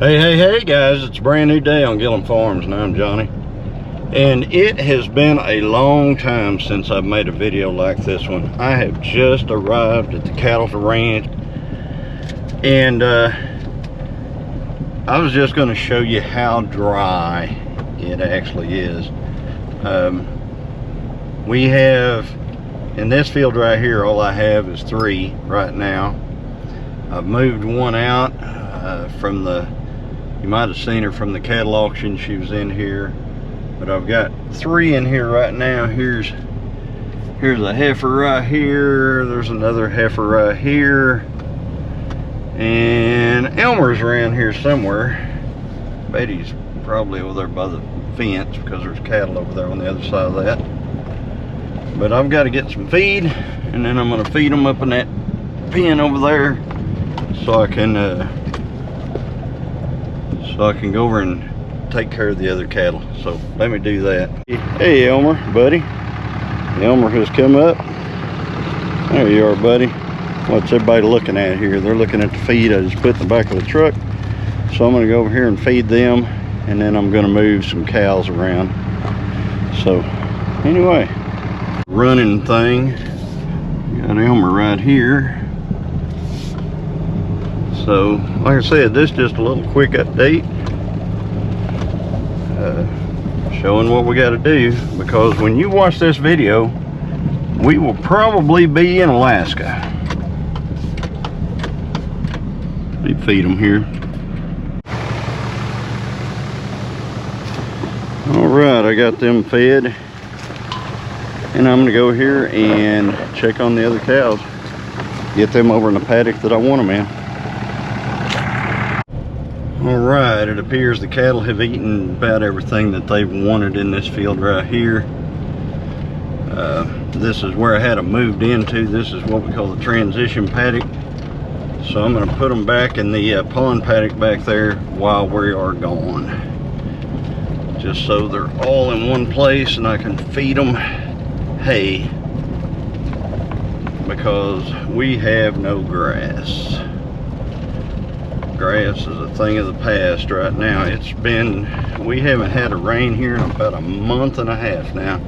Hey guys, it's a brand new day on Gillum Farms and I'm Johnny. And it has been a long time since I've made a video like this one. I have just arrived at the cattle ranch and I was just going to show you how dry it actually is. We have, in this field right here, all I have is 3 right now. I've moved one out from the, you might have seen her from the cattle auction. She was in here, but I've got 3 in here right now. Here's a heifer right here. There's another heifer right here, and Elmer's around here somewhere. Betty's probably over there by the fence because there's cattle over there on the other side of that. But I've got to get some feed, and then I'm going to feed them up in that pen over there, so I can go over and take care of the other cattle. So let me do that. Hey Elmer, buddy. Elmer has come up. There you are, buddy. What's everybody looking at here? They're looking at the feed I just put in the back of the truck. So I'm going to go over here and feed them, and then I'm going to move some cows around. So anyway, running thing. Got Elmer right here. So, like I said, this is just a little quick update, showing what we got to do, because when you watch this video, we will probably be in Alaska. Let me feed them here. Alright, I got them fed, and I'm going to go here and check on the other cows, get them over in the paddock that I want them in. Alright, it appears the cattle have eaten about everything that they've wanted in this field right here. This is where I had them moved into. This is what we call the transition paddock. So I'm going to put them back in the pond paddock back there while we are gone. Just so they're all in one place and I can feed them hay, because we have no grass. Grass is a thing of the past right now. It's been, we haven't had a rain here in about a month and a half now.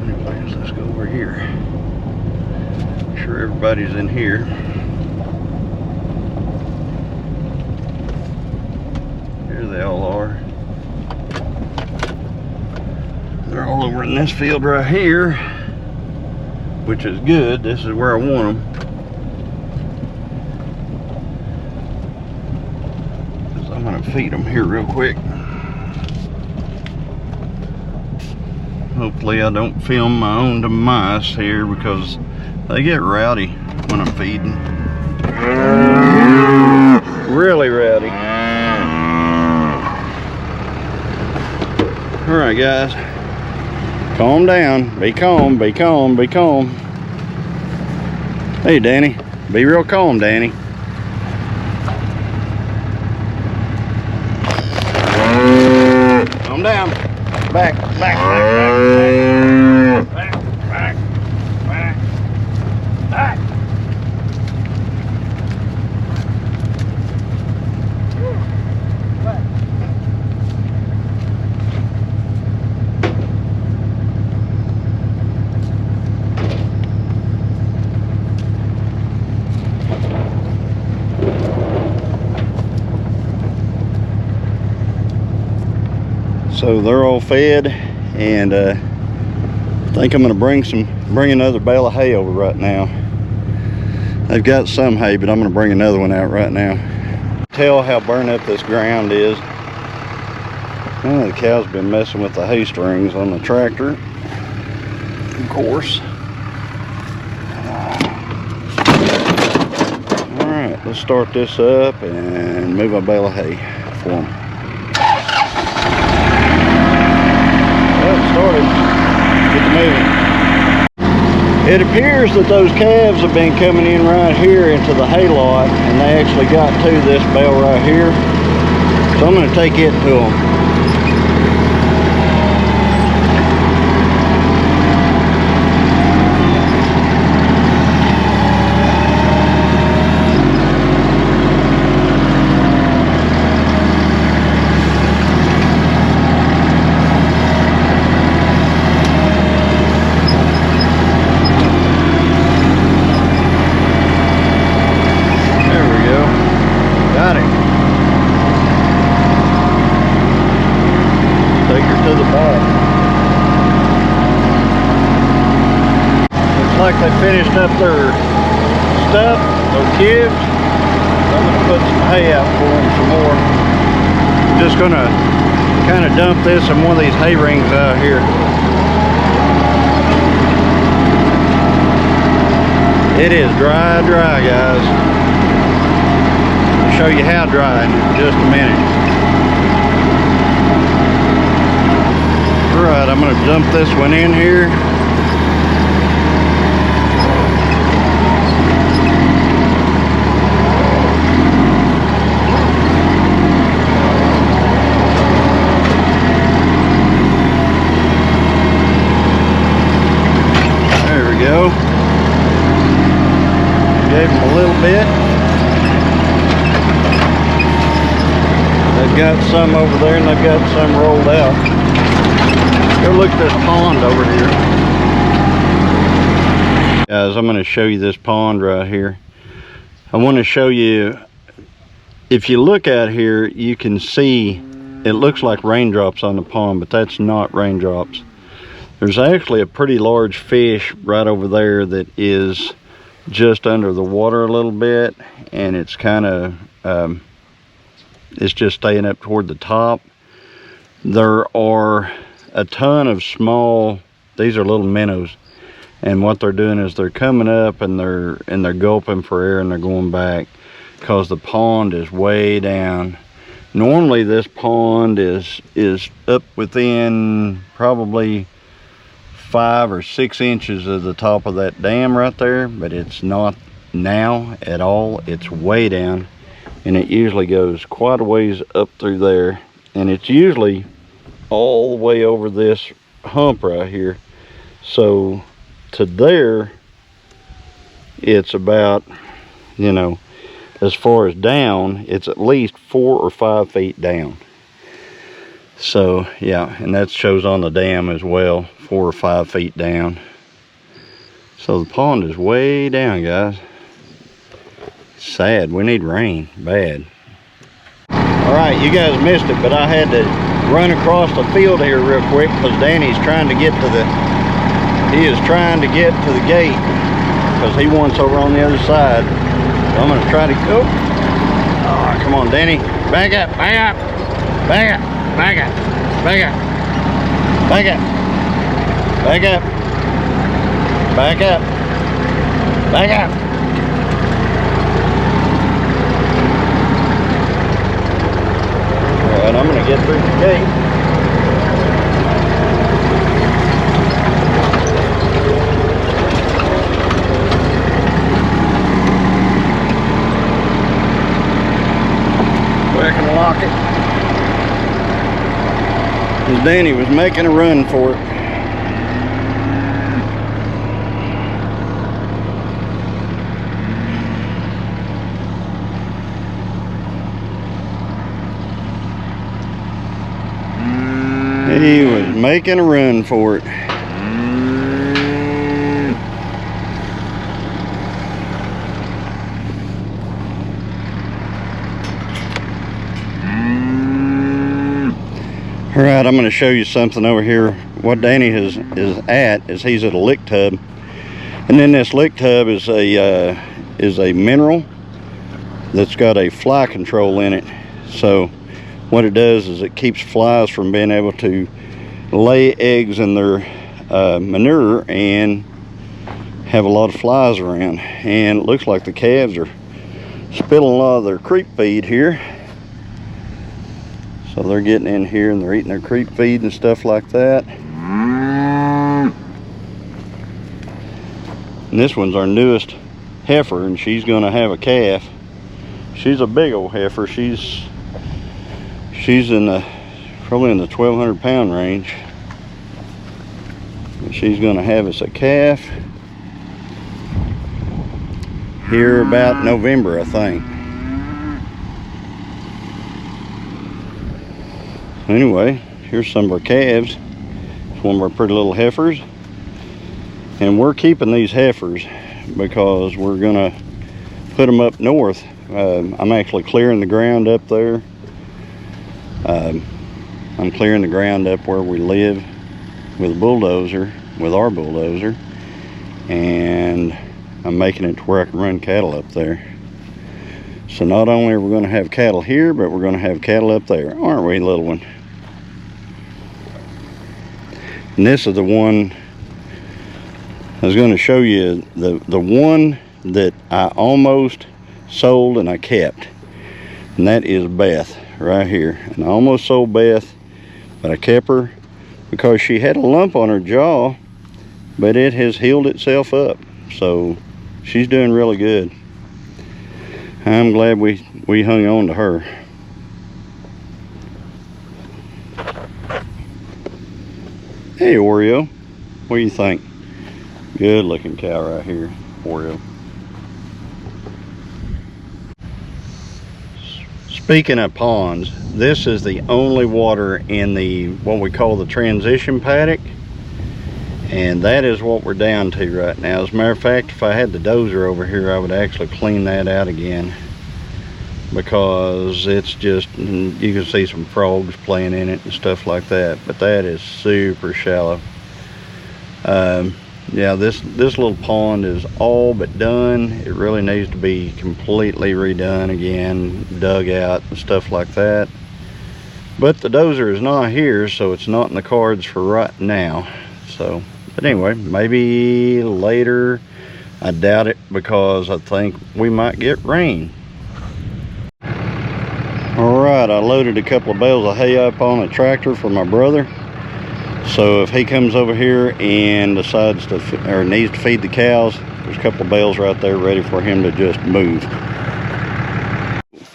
Anyways, let's go over here. Make sure everybody's in here. Here they all are. They're all over in this field right here, which is good. This is where I want them. I'm going to feed them here real quick. Hopefully I don't film my own demise here, because they get rowdy when I'm feeding. Really rowdy. Alright guys, calm down. Be calm, be calm, be calm. Hey Danny, be real calm, Danny. Calm down. Back, back, back, back, back, back. So they're all fed, and I think I'm going to bring another bale of hay over right now. They've got some hay, but I'm going to bring another one out right now. Tell how burned up this ground is. Oh, the cow's been messing with the hay strings on the tractor, of course. All right, let's start this up and move a bale of hay for them. Started. Get to moving. It appears that those calves have been coming in right here into the hay lot, and they actually got to this bale right here. So I'm going to take it to them. up their stuff, their cubes. I'm gonna put some hay out for them some more. I'm just gonna kind of dump this in one of these hay rings out here. It is dry, guys. I'll show you how dry in just a minute. All right, I'm gonna dump this one in here. There we go. Gave them a little bit. They've got some over there and they've got some rolled out. Go look at this pond over here. Guys, I'm going to show you this pond right here. I want to show you, if you look at here, you can see it looks like raindrops on the pond, but that's not raindrops. There's actually a pretty large fish right over there that is just under the water a little bit, and it's kind of it's just staying up toward the top. There are a ton of small, these are little minnows, and what they're doing is they're coming up and they're gulping for air and they're going back because the pond is way down. Normally this pond is up within probably 5 or 6 inches of the top of that dam right there, but it's not now at all. It's way down, and it usually goes quite a ways up through there, and it's usually all the way over this hump right here. So to there, it's about, you know, as far as down, it's at least 4 or 5 feet down. So yeah, and that shows on the dam as well, 4 or 5 feet down. So the pond is way down, guys. Sad, we need rain, bad. All right, you guys missed it, but I had to run across the field here real quick because Danny's trying to get to the, he is trying to get to the gate because he wants over on the other side. So I'm gonna try to go. Oh, come on, Danny, back up, back up, back up. Back up, back up, back up, back up, back up, back up. All right, I'm gonna get through the gate. Where can I lock it? Danny was making a run for it. He was making a run for it. All right, I'm going to show you something over here. What Danny is at is he's at a lick tub, and then this lick tub is a mineral that's got a fly control in it. So what it does is it keeps flies from being able to lay eggs in their manure and have a lot of flies around. And it looks like the calves are spilling a lot of their creep feed here. So they're getting in here and they're eating their creep feed and stuff like that. And this one's our newest heifer, and she's gonna have a calf. She's a big old heifer. She's in the probably in the 1,200 pound range. And she's gonna have us a calf here about November, I think. Anyway, here's some of our calves. It's one of our pretty little heifers. And we're keeping these heifers because we're gonna put them up north. I'm actually clearing the ground up there. I'm clearing the ground up where we live with a bulldozer, with our bulldozer. And I'm making it to where I can run cattle up there. So not only are we going to have cattle here, but we're going to have cattle up there, aren't we, little one? And this is the one I was going to show you, the one that I almost sold and I kept. And that is Beth right here. And I almost sold Beth, but I kept her because she had a lump on her jaw, but it has healed itself up. So she's doing really good. I'm glad we hung on to her. Hey Oreo, what do you think? Good looking cow right here, Oreo. Speaking of ponds, this is the only water in the what we call the transition paddock, and that is what we're down to right now. As a matter of fact, if I had the dozer over here, I would actually clean that out again, because it's just, you can see some frogs playing in it and stuff like that, but that is super shallow. Yeah, this little pond is all but done. It really needs to be completely redone again, dug out and stuff like that. But the dozer is not here, so it's not in the cards for right now. So, but anyway, maybe later. I doubt it, because I think we might get rain. All right, I loaded a couple of bales of hay up on a tractor for my brother. So if he comes over here and decides to, or needs to feed the cows, there's a couple of bales right there ready for him to just move.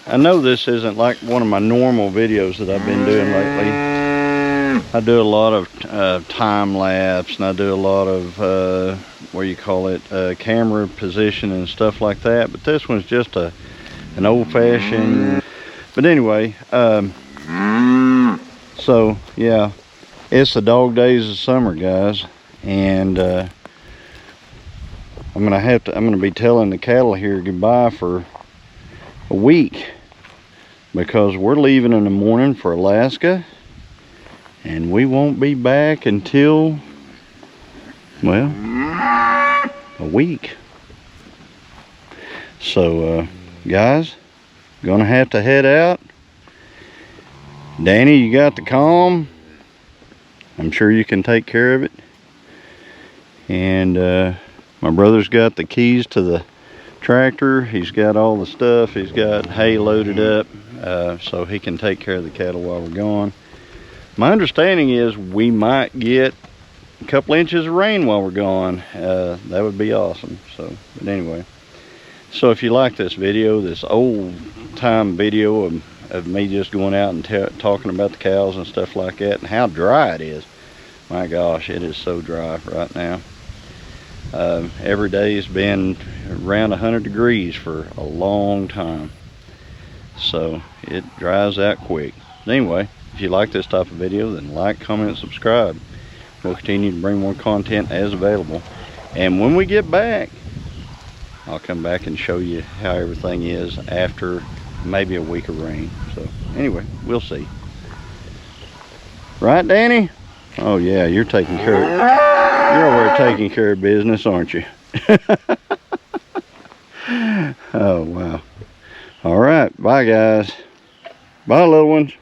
I know this isn't like one of my normal videos that I've been doing lately. I do a lot of time lapse, and I do a lot of, what do you call it, camera position and stuff like that. But this one's just an old-fashioned. But anyway, so yeah. It's the dog days of summer, guys, and I'm gonna be telling the cattle here goodbye for a week, because we're leaving in the morning for Alaska, and we won't be back until, well, a week. So guys, gonna have to head out. Danny, you got the calm. I'm sure you can take care of it. And my brother's got the keys to the tractor. He's got all the stuff. He's got hay loaded up, so he can take care of the cattle while we're gone. My understanding is we might get a couple inches of rain while we're gone. That would be awesome. So, but anyway. So if you like this video, this old time video of me just going out and talking about the cows and stuff like that, and how dry it is. My gosh, it is so dry right now. Every day has been around 100 degrees for a long time, so it dries out quick. Anyway, if you like this type of video, then like, comment, subscribe. We'll continue to bring more content as available, and when we get back, I'll come back and show you how everything is after maybe a week of rain. So anyway, we'll see. Right, Danny? Oh yeah, you're taking care of, you're over there taking care of business, aren't you? Oh wow. All right, bye guys. Bye little ones.